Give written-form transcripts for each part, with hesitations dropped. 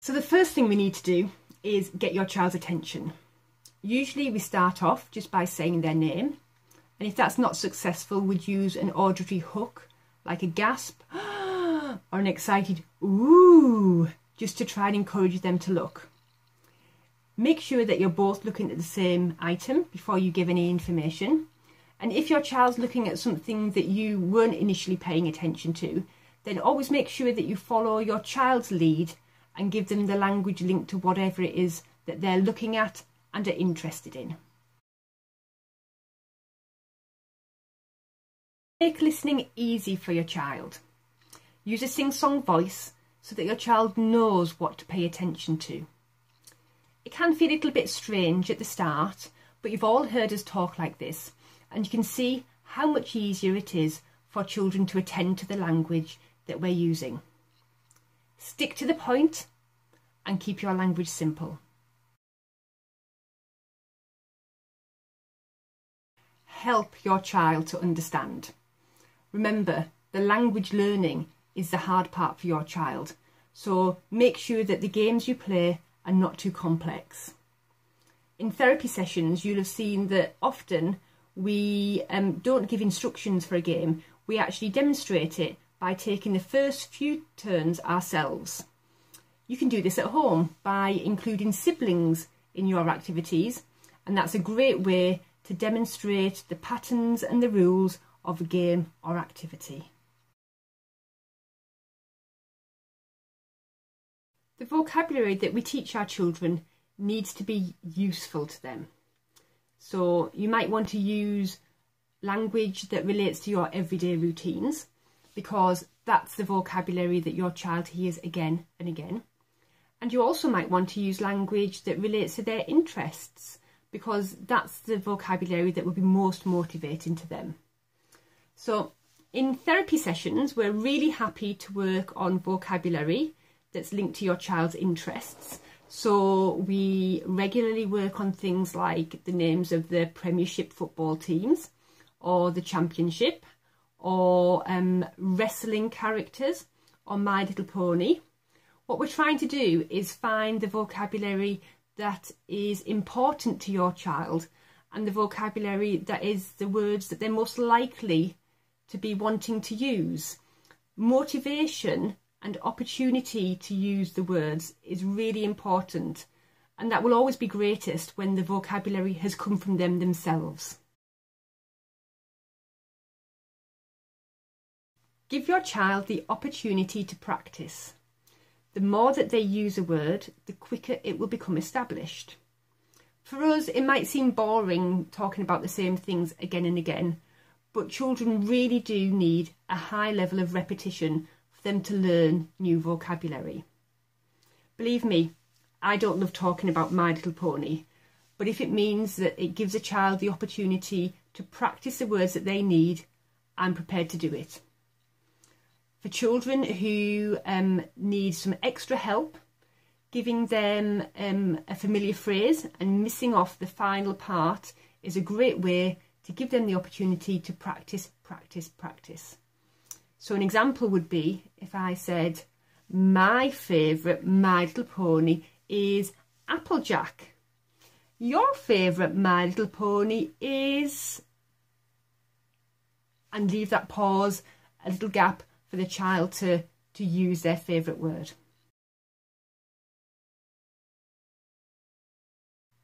So the first thing we need to do is get your child's attention. Usually we start off just by saying their name, and if that's not successful, we'd use an auditory hook like a gasp or an excited ooh, just to try and encourage them to look. Make sure that you're both looking at the same item before you give any information. And if your child's looking at something that you weren't initially paying attention to, then always make sure that you follow your child's lead and give them the language linked to whatever it is that they're looking at and are interested in. Make listening easy for your child. Use a sing-song voice so that your child knows what to pay attention to. It can feel a little bit strange at the start, but you've all heard us talk like this, and you can see how much easier it is for children to attend to the language that we're using. Stick to the point and keep your language simple. Help your child to understand. Remember, the language learning is the hard part for your child, so make sure that the games you play are not too complex. In therapy sessions, you'll have seen that often we don't give instructions for a game, we actually demonstrate it by taking the first few turns ourselves. You can do this at home by including siblings in your activities, and that's a great way to demonstrate the patterns and the rules of a game or activity. The vocabulary that we teach our children needs to be useful to them. So you might want to use language that relates to your everyday routines, because that's the vocabulary that your child hears again and again. And you also might want to use language that relates to their interests, because that's the vocabulary that will be most motivating to them. So in therapy sessions, we're really happy to work on vocabulary that's linked to your child's interests. So we regularly work on things like the names of the Premiership football teams, or the Championship, or wrestling characters, or My Little Pony. What we're trying to do is find the vocabulary that is important to your child, and the vocabulary that is the words that they're most likely to be wanting to use. Motivation and opportunity to use the words is really important, and that will always be greatest when the vocabulary has come from them themselves. Give your child the opportunity to practice. The more that they use a word, the quicker it will become established. For us, it might seem boring talking about the same things again and again, but children really do need a high level of repetition for them to learn new vocabulary. Believe me, I don't love talking about My Little Pony, but if it means that it gives a child the opportunity to practice the words that they need, I'm prepared to do it. For children who need some extra help, giving them a familiar phrase and missing off the final part is a great way to give them the opportunity to practice, practice, practice. So an example would be if I said, my favourite My Little Pony is Applejack. Your favourite My Little Pony is... and leave that pause, a little gap for the child to use their favourite word.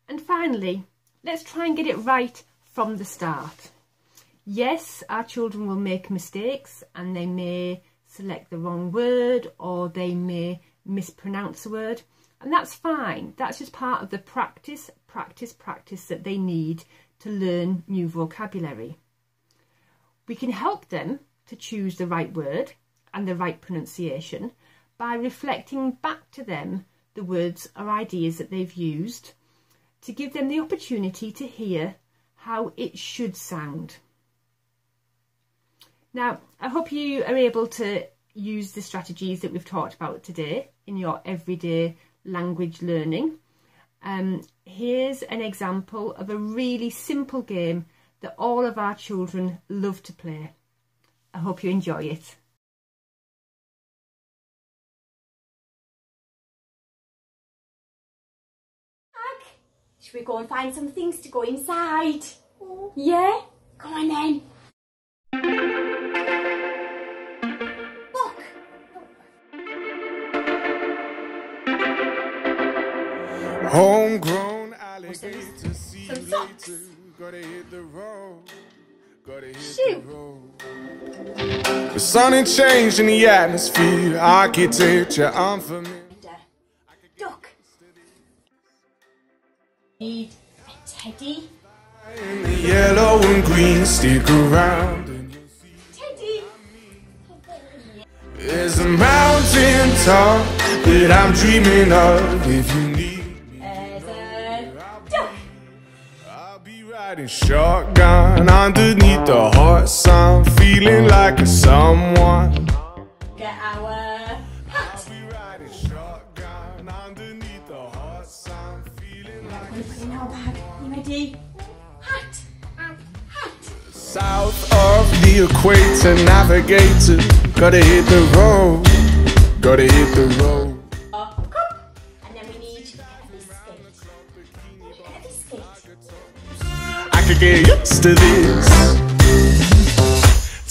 And finally, let's try and get it right from the start. Yes, our children will make mistakes, and they may select the wrong word, or they may mispronounce a word, and that's fine. That's just part of the practice that they need to learn new vocabulary. We can help them to choose the right word and the right pronunciation by reflecting back to them the words or ideas that they've used, to give them the opportunity to hear how it should sound. Now, I hope you are able to use the strategies that we've talked about today in your everyday language learning. Here's an example of a really simple game that all of our children love to play. I hope you enjoy it. Should we go and find some things to go inside? Yeah? Come on then. Look. Homegrown alligator, see you Some socks. later. Gotta hit the road. Gotta hit Shoe. the road. The sun ain't changing the atmosphere. Architecture unfamiliar. Duck. Need a teddy. In the yellow and green, stick around and you'll see. Teddy. There's a mountain top that I'm dreaming of. If you need me, There's a duck. I'll be riding shotgun underneath the hot sun, feeling like a someone. Get our hat. I'll be riding shotgun underneath the hot sun, feeling like Put it in our bag. You ready? Hat. Hat. south of the equator, navigator. Gotta hit the road, gotta hit the road. Cup. And then we need a biscuit. A biscuit. I could get used to this.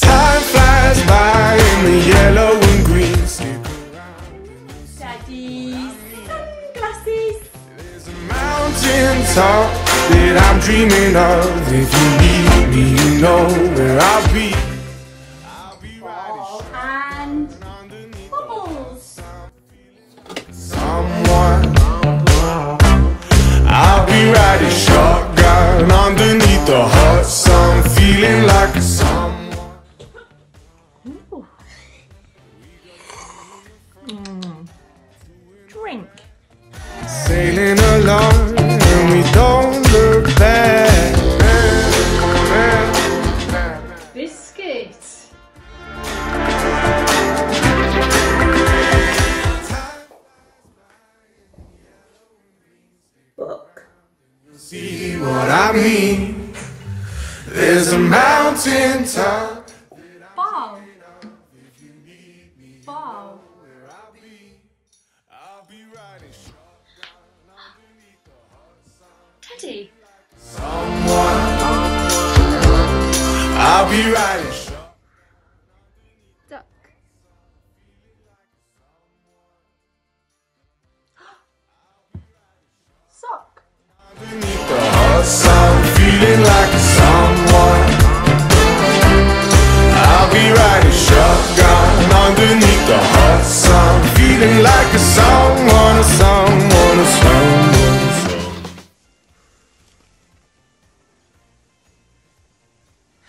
Time flies by in the yellow and green. Stick around. Daddy's sunglasses. There's a mountain top that I'm dreaming of. If you need me, you know where I'll be. I'll be riding And underneath bubbles. someone. I'll be riding shotgun underneath the hot sun, feeling like a someone. Drink. Sailing along and we don't look back. Biscuit. Book. See what I mean? There's a mountain top. Ball. Ball. I'll be riding Teddy. someone. I'll be riding Duck. Sock. underneath the hot sun, feeling like a someone. I'll be riding shotgun underneath the hot sun, feeling like a someone, a someone, a someone.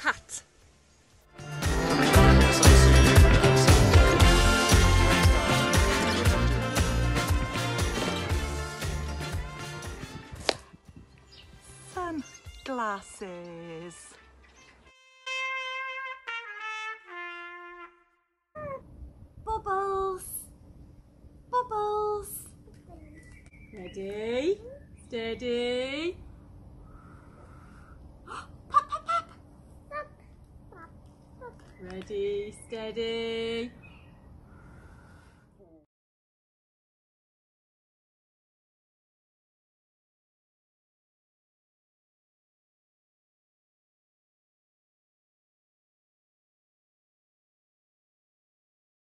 Hat. Sunglasses. Bubbles. Bubbles. Ready? Steady. Pop, pop, pop. Ready, steady.